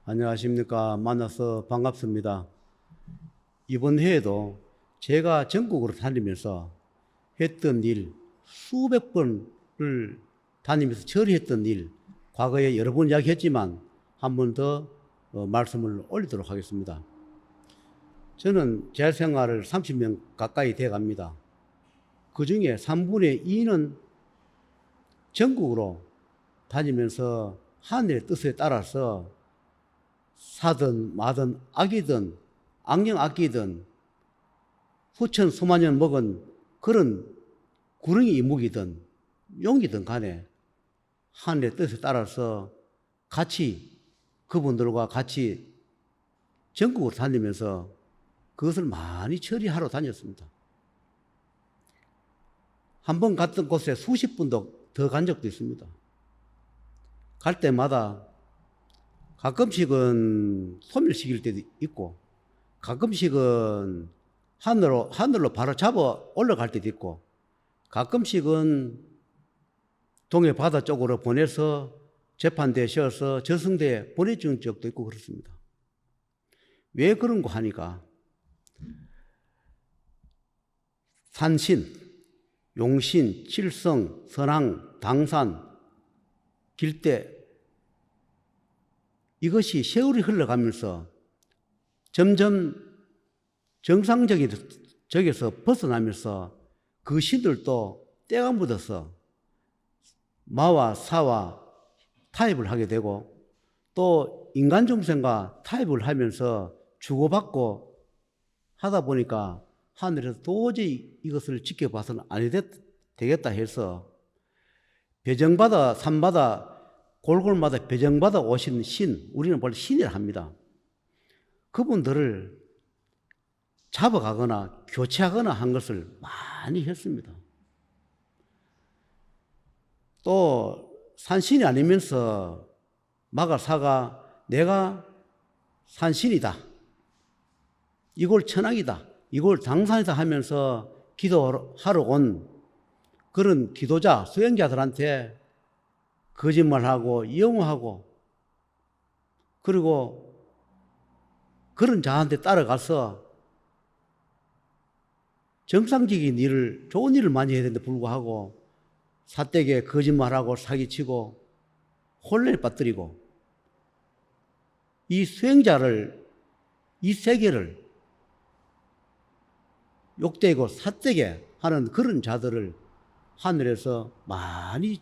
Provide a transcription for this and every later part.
안녕하십니까. 만나서 반갑습니다. 이번 해에도 제가 전국으로 다니면서 했던 일, 수백 번을 다니면서 처리했던 일, 과거에 여러 번 이야기했지만 한 번 더 말씀을 올리도록 하겠습니다. 저는 재활생활을 30년 가까이 돼 갑니다. 그 중에 3분의 2는 전국으로 다니면서 하늘의 뜻에 따라서 사든 마든 악이든 악령 악기든 수천 수만년 먹은 그런 구렁이 이목이든 용이든 간에 하늘의 뜻에 따라서 같이 그분들과 같이 전국으로 다니면서 그것을 많이 처리하러 다녔습니다. 한 번 갔던 곳에 수십 분도 더 간 적도 있습니다. 갈 때마다 가끔씩은 소멸시킬 때도 있고 가끔씩은 하늘로 바로 잡아 올라갈 때도 있고 가끔씩은 동해 바다 쪽으로 보내서 재판대에 씌워서 저승대에 보내준 적도 있고 그렇습니다. 왜 그런 거 하니까 산신, 용신, 칠성, 선왕, 당산, 길대 이것이 세월이 흘러가면서 점점 정상적인 적에서 벗어나면서 그 신들도 때가 묻어서 마와 사와 타협을 하게 되고 또 인간 중생과 타협을 하면서 주고받고 하다 보니까 하늘에서 도저히 이것을 지켜봐서는 안 되겠다 해서 배정받아 산바다 골골마다 배정받아 오신 신, 우리는 원래 신이라 합니다. 그분들을 잡아가거나 교체하거나 한 것을 많이 했습니다. 또 산신이 아니면서 마가사가 내가 산신이다, 이골 천왕이다, 이골 당산이다 하면서 기도하러 온 그런 기도자, 수행자들한테 거짓말하고 영호하고 그리고 그런 자한테 따라가서 정상적인 일을, 좋은 일을 많이 해야 되는데 불구하고 사대에 거짓말하고 사기치고 혼란에 빠뜨리고 이 수행자를, 이 세계를 욕되고 삿되게 하는 그런 자들을 하늘에서 많이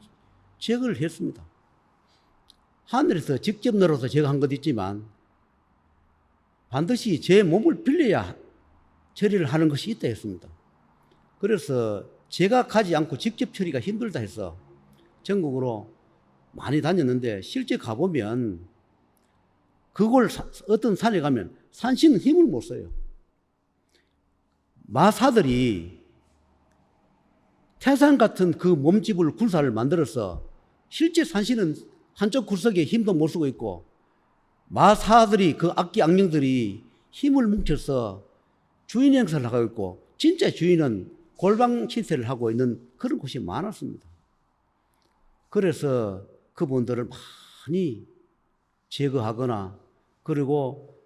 제거를 했습니다. 하늘에서 직접 늘어서 제거한 것도 있지만 반드시 제 몸을 빌려야 처리를 하는 것이 있다 했습니다. 그래서 제가 가지 않고 직접 처리가 힘들다 해서 전국으로 많이 다녔는데 실제 가보면 그걸 어떤 산에 가면 산신은 힘을 못 써요. 마사들이 태산 같은 그 몸집을 굴사를 만들어서 실제 산신은 한쪽 굴석에 힘도 못 쓰고 있고 마사들이 그 악기 악령들이 힘을 뭉쳐서 주인 행사를 하고 있고 진짜 주인은 골방 신세를 하고 있는 그런 곳이 많았습니다. 그래서 그분들을 많이 제거하거나 그리고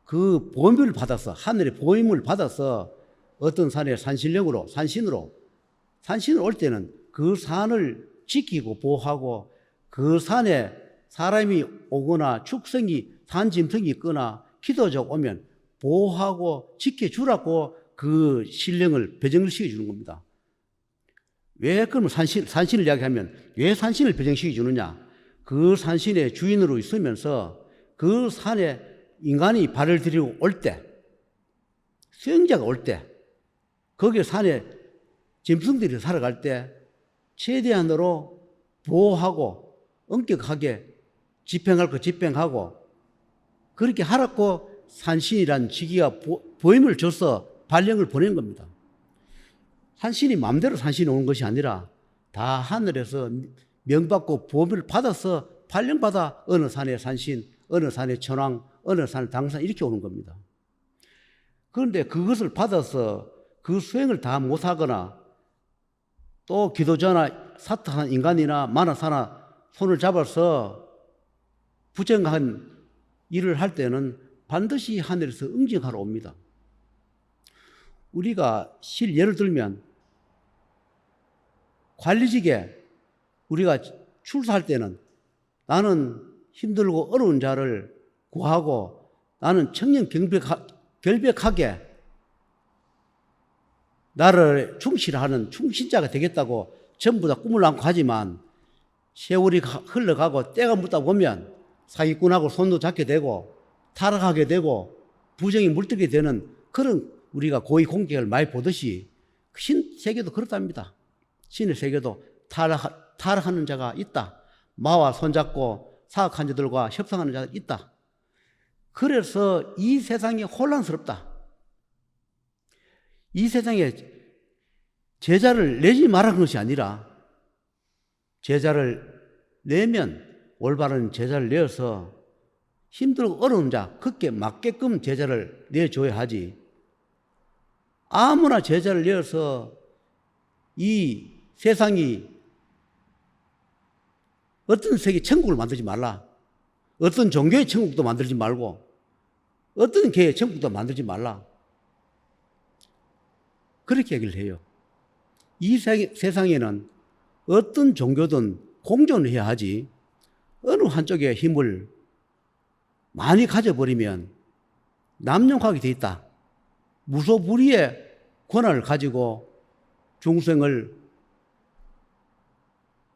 그 보임을 받아서 하늘의 보임을 받아서 어떤 산에 산신령으로 산신을 올 때는 그 산을 지키고 보호하고 그 산에 사람이 오거나 축성이 산짐승이 있거나 기도자가 오면 보호하고 지켜주라고 그 신령을 배정을 시켜주는 겁니다. 왜 그러면 산신을 이야기하면 왜 산신을 배정시켜주느냐? 그 산신의 주인으로 있으면서 그 산에 인간이 발을 들이고 올 때, 수행자가 올 때, 거기에 산에 짐승들이 살아갈 때 최대한으로 보호하고 엄격하게 집행할 거 집행하고 그렇게 하라고 산신이란 지기가 보임을 줘서 발령을 보낸 겁니다. 산신이 마음대로 산신이 오는 것이 아니라 다 하늘에서 명받고 보험을 받아서 발령받아 어느 산에 산신, 어느 산에 천왕, 어느 산에 당산 이렇게 오는 겁니다. 그런데 그것을 받아서 그 수행을 다 못하거나 또 기도자나 사탁한 인간이나 만화사나 손을 잡아서 부정한 일을 할 때는 반드시 하늘에서 응징하러 옵니다. 우리가 예를 들면 관리직에 우리가 출사할 때는 나는 힘들고 어려운 자를 구하고 나는 청년 결백하게 나를 충실하는 충신자가 되겠다고 전부 다 꿈을 안고 하지만 세월이 흘러가고 때가 묻다 보면 사기꾼하고 손도 잡게 되고 타락하게 되고 부정이 물들게 되는 그런 우리가 고위 공격을 많이 보듯이 신 세계도 그렇답니다. 신의 세계도 타락하는 자가 있다. 마와 손잡고 사악한 자들과 협상하는 자가 있다. 그래서 이 세상이 혼란스럽다. 이 세상에 제자를 내지 말라는 것이 아니라 제자를 내면 올바른 제자를 내어서 힘들고 어려운 자, 그게 맞게끔 제자를 내줘야 하지. 아무나 제자를 내어서 이 세상이 어떤 세계 천국을 만들지 말라. 어떤 종교의 천국도 만들지 말고 어떤 개의 천국도 만들지 말라. 그렇게 얘기를 해요. 이 세상에는 어떤 종교든 공존을 해야 하지 어느 한쪽에 힘을 많이 가져버리면 남용하게 돼 있다. 무소불위의 권한을 가지고 중생을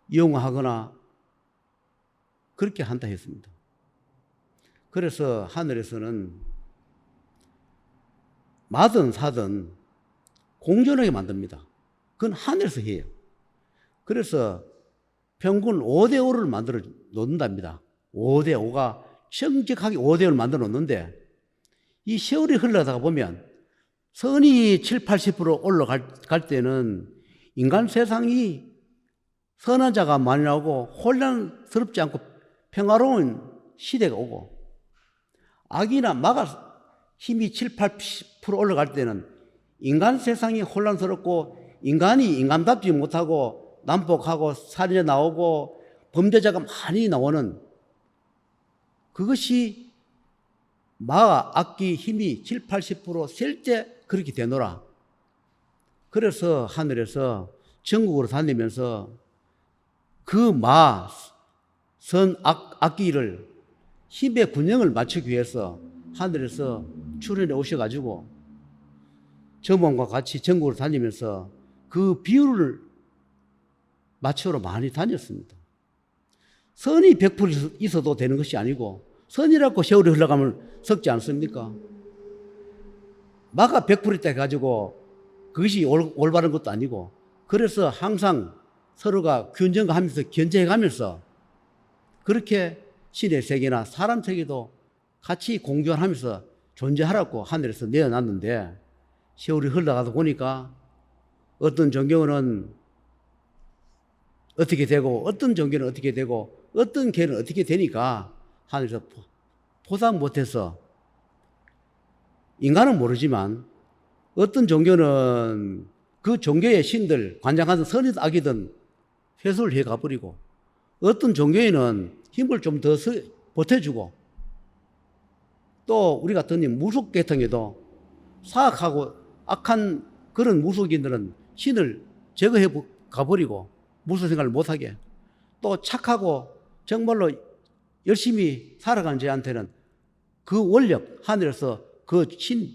이용하거나 그렇게 한다 했습니다. 그래서 하늘에서는 마든 사든 공존하게 만듭니다. 그건 하늘에서 해요. 그래서 평균 5대5를 만들어 놓는답니다. 5대5가 정직하게 5대5를 만들어 놓는데 이 세월이 흘러가다가 보면 선이 7, 80% 올라갈 때는 인간 세상이 선한 자가 많이 나오고 혼란스럽지 않고 평화로운 시대가 오고 악이나 마가 힘이 7, 80% 올라갈 때는 인간 세상이 혼란스럽고 인간이 인간답지 못하고 난폭하고 살인에 나오고 범죄자가 많이 나오는 그것이 마, 악기 힘이 7, 80%셀 때 그렇게 되노라. 그래서 하늘에서 전국으로 다니면서 그 마, 선, 악기를 힘의 균형을 맞추기 위해서 하늘에서 출현해 오셔가지고 점원과 같이 전국으로 다니면서 그 비율을 맞추러 많이 다녔습니다. 선이 100% 있어도 되는 것이 아니고 선이라고 세월이 흘러가면 썩지 않습니까? 마가 100% 있다 해가지고 그것이 올바른 것도 아니고 그래서 항상 서로가 균형하면서 견제해가면서 그렇게 신의 세계나 사람 세계도 같이 공존하면서 존재하라고 하늘에서 내어놨는데 세월이 흘러가다 보니까 어떤 종교는 어떻게 되고 어떤 종교는 어떻게 되고 어떤 개는 어떻게 되니까 하늘에서 포상 못해서 인간은 모르지만 어떤 종교는 그 종교의 신들 관장하든 선이든 악이든 회수를 해 가버리고 어떤 종교에는 힘을 좀 더 보태주고 또 우리 같은 무속 계통에도 사악하고 악한 그런 무속인들은 신을 제거해 가버리고 무속 생활을 못하게 또 착하고 정말로 열심히 살아가는 자한테는 그 원력 하늘에서 그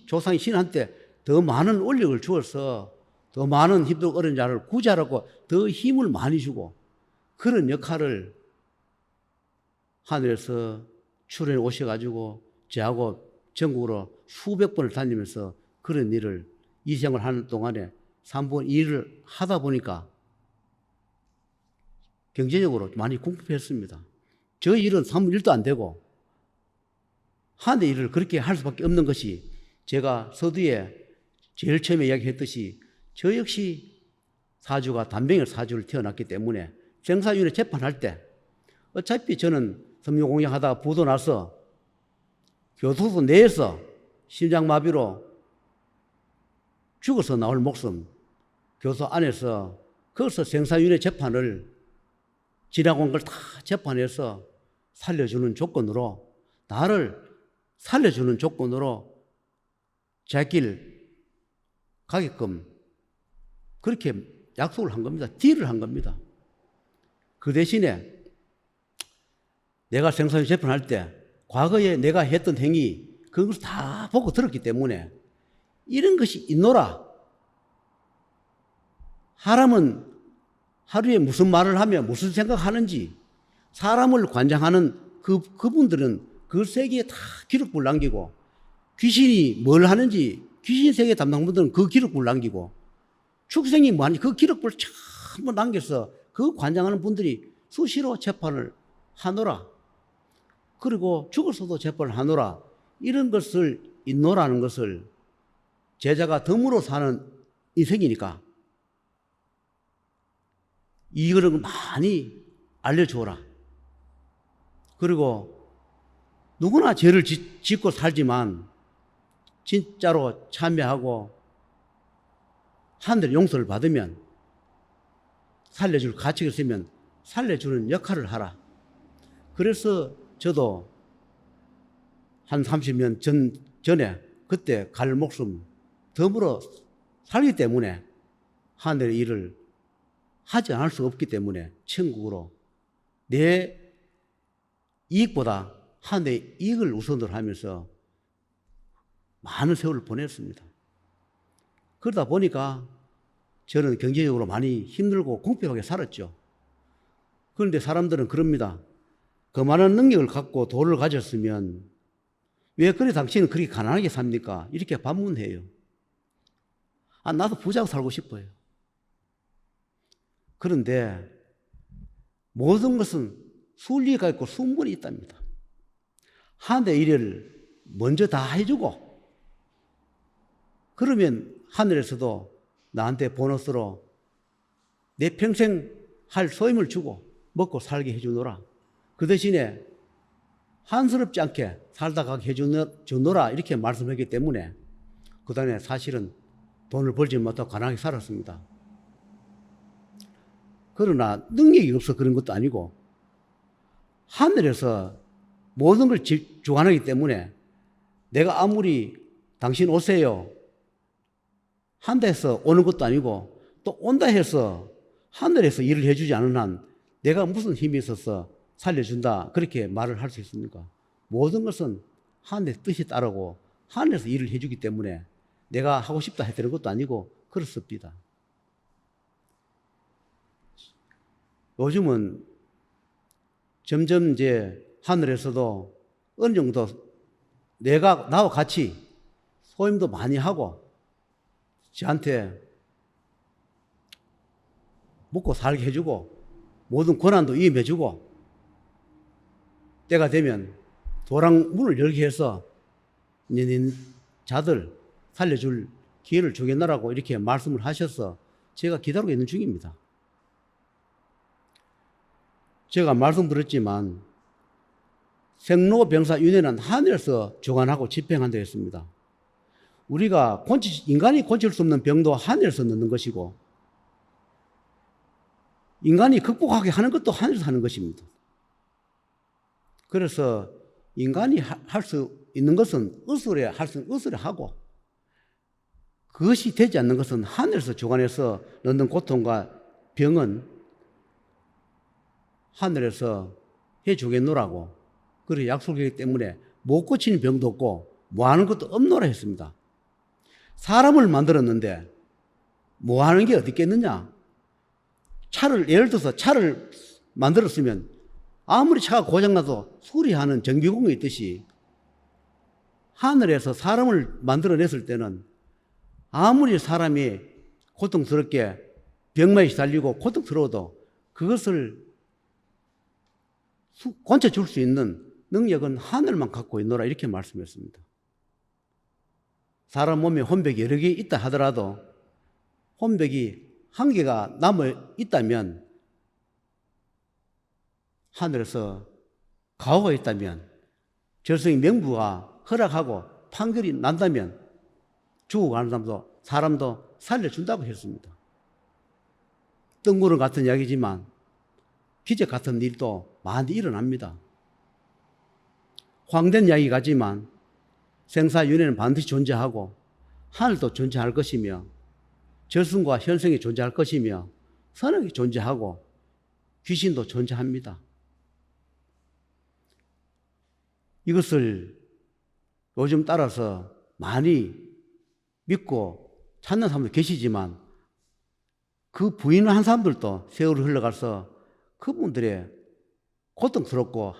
조상의 신한테 더 많은 원력을 주어서 더 많은 힘들고 어려운 자를 구제하라고 더 힘을 많이 주고 그런 역할을 하늘에서 출연해 오셔가지고 저하고 전국으로 수백 번을 다니면서 그런 일을 이 생을 하는 동안에 3번 일을 하다 보니까 경제적으로 많이 궁핍했습니다. 저 일은 3분 1도 안 되고 하늘 일을 그렇게 할 수밖에 없는 것이 제가 서두에 제일 처음에 이야기했듯이 저 역시 사주가 단병의 사주를 태어났기 때문에 생사윤회 재판할 때 어차피 저는 섬유공양하다가 부도 나서 교도소 내에서 심장마비로 죽어서 나올 목숨 교도소 안에서 거기서 생사윤회 재판을 지나고 온 걸 다 재판해서 살려주는 조건으로 나를 살려주는 조건으로 제길 가게끔 그렇게 약속을 한 겁니다. 딜을 한 겁니다. 그 대신에 내가 생사유 재판할 때 과거에 내가 했던 행위 그것을 다 보고 들었기 때문에 이런 것이 있노라. 사람은 하루에 무슨 말을 하며 무슨 생각하는지 사람을 관장하는 그분들은 그 세계에 다 기록부를 남기고 귀신이 뭘 하는지 귀신 세계 담당분들은 그 기록부를 남기고 축생이 뭐 하는지 그 기록부를 전부 남겨서 그 관장하는 분들이 수시로 재판을 하노라. 그리고 죽어서도 재판을 하노라. 이런 것을 있노라는 것을 제자가 덤으로 사는 인생이니까 이거를 많이 알려주어라. 그리고 누구나 죄를 짓고 살지만 진짜로 참여하고 하늘의 용서를 받으면 살려줄 가치가 있으면 살려주는 역할을 하라. 그래서 저도 한 30년 전에 그때 갈 목숨 덤으로 살기 때문에 하늘의 일을 하지 않을 수 없기 때문에 천국으로 내 이익보다 하늘의 이익을 우선으로 하면서 많은 세월을 보냈습니다. 그러다 보니까 저는 경제적으로 많이 힘들고 공평하게 살았죠. 그런데 사람들은 그럽니다. 그 많은 능력을 갖고 돈을 가졌으면 왜 그래 당신은 그렇게 가난하게 삽니까? 이렇게 반문해요. 나도 부자로 살고 싶어요. 그런데 모든 것은 순리가 있고 순문이 있답니다. 하늘의 일을 먼저 다 해주고 그러면 하늘에서도 나한테 보너스로 내 평생 할 소임을 주고 먹고 살게 해주노라. 그 대신에 한스럽지 않게 살다 가게 해주노라 이렇게 말씀했기 때문에 그 다음에 사실은 돈을 벌지 못하고 가난하게 살았습니다. 그러나 능력이 없어 그런 것도 아니고 하늘에서 모든 걸 주관하기 때문에 내가 아무리 당신 오세요 한다 해서 오는 것도 아니고 또 온다 해서 하늘에서 일을 해주지 않은 한 내가 무슨 힘이 있어서 살려준다 그렇게 말을 할 수 있습니까? 모든 것은 하늘의 뜻이 따르고 하늘에서 일을 해주기 때문에 내가 하고 싶다 해드는 것도 아니고 그렇습니다. 요즘은 점점 이제 하늘에서도 어느 정도 나와 같이 소임도 많이 하고 저한테 먹고 살게 해주고 모든 권한도 위임해주고 때가 되면 도랑 문을 열게 해서 네 자들 살려줄 기회를 주겠노라고 이렇게 말씀을 하셔서 제가 기다리고 있는 중입니다. 제가 말씀드렸지만 생로병사윤회는 하늘에서 주관하고 집행한다고 했습니다. 우리가 인간이 고칠 수 없는 병도 하늘에서 넣는 것이고 인간이 극복하게 하는 것도 하늘에서 하는 것입니다. 그래서 인간이 할 수 있는 것은 의술에 할 수 있는 의술에 하고 그것이 되지 않는 것은 하늘에서 주관해서 넣는 고통과 병은 하늘에서 해주겠노라고 그렇게 약속했기 때문에 못 고치는 병도 없고 뭐 하는 것도 없노라 했습니다. 사람을 만들었는데 뭐 하는 게 어디 있겠느냐? 예를 들어서 차를 만들었으면 아무리 차가 고장나도 수리하는 정비공이 있듯이 하늘에서 사람을 만들어냈을 때는 아무리 사람이 고통스럽게 병마에 시달리고 고통스러워도 그것을 고쳐줄 수 있는 능력은 하늘만 갖고 있노라 이렇게 말씀했습니다. 사람 몸에 혼백이 여러 개 있다 하더라도 혼백이 한 개가 남아 있다면 하늘에서 가호가 있다면 절성의 명부가 허락하고 판결이 난다면 죽어가는 사람도 살려준다고 했습니다. 뜬구름 같은 이야기지만 기적 같은 일도 많이 일어납니다. 황된 이야기 같지만 생사윤회는 반드시 존재하고 하늘도 존재할 것이며 저승과 현생이 존재할 것이며 선악이 존재하고 귀신도 존재합니다. 이것을 요즘 따라서 많이 믿고 찾는 사람도 계시지만 그 부인을 한 사람들도 세월이 흘러가서 그분들의 고통스럽고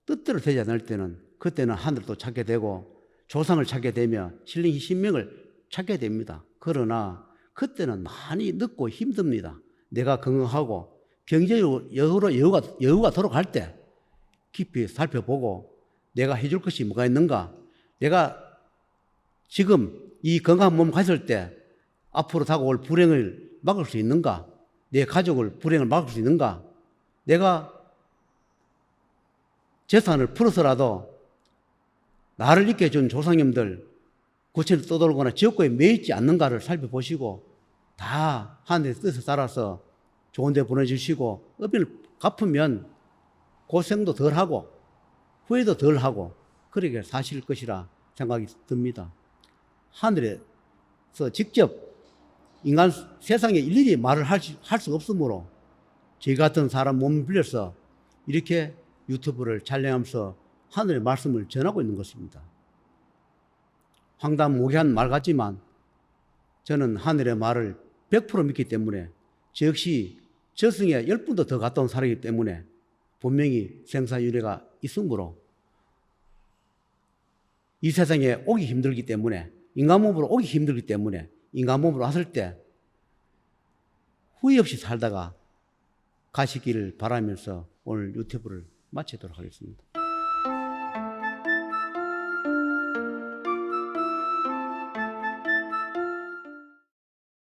뜻대로 되지 않을 때는 그때는 하늘도 찾게 되고 조상을 찾게 되며 신령 신명을 찾게 됩니다. 그러나 그때는 많이 늦고 힘듭니다. 내가 건강하고 경제적으로 여유가 돌아갈 때 깊이 살펴보고 내가 해줄 것이 뭐가 있는가, 내가 지금 이 건강한 몸을 가졌을 때 앞으로 다가올 불행을 막을 수 있는가, 내 가족을 불행을 막을 수 있는가, 내가 재산을 풀어서라도 나를 있게 해준 조상님들 구체를 떠돌거나 지옥고에 매이지 않는가를 살펴보시고 다 하늘의 뜻에 따라서 좋은 데 보내주시고 업인을 갚으면 고생도 덜하고 후회도 덜하고 그렇게 사실 것이라 생각이 듭니다. 하늘에서 직접 인간 세상에 일일이 말을 할 수 없으므로 저희 같은 사람 몸을 빌려서 이렇게 유튜브를 촬영하면서 하늘의 말씀을 전하고 있는 것입니다. 황당무계한 말 같지만 저는 하늘의 말을 100% 믿기 때문에 저 역시 저승에 10분도 더 갔다 온 사람이기 때문에 분명히 생사윤회가 있으므로 이 세상에 오기 힘들기 때문에 인간 몸으로 오기 힘들기 때문에 인간 몸으로 왔을 때 후회 없이 살다가 가시기를 바라면서 오늘 유튜브를 마치도록 하겠습니다.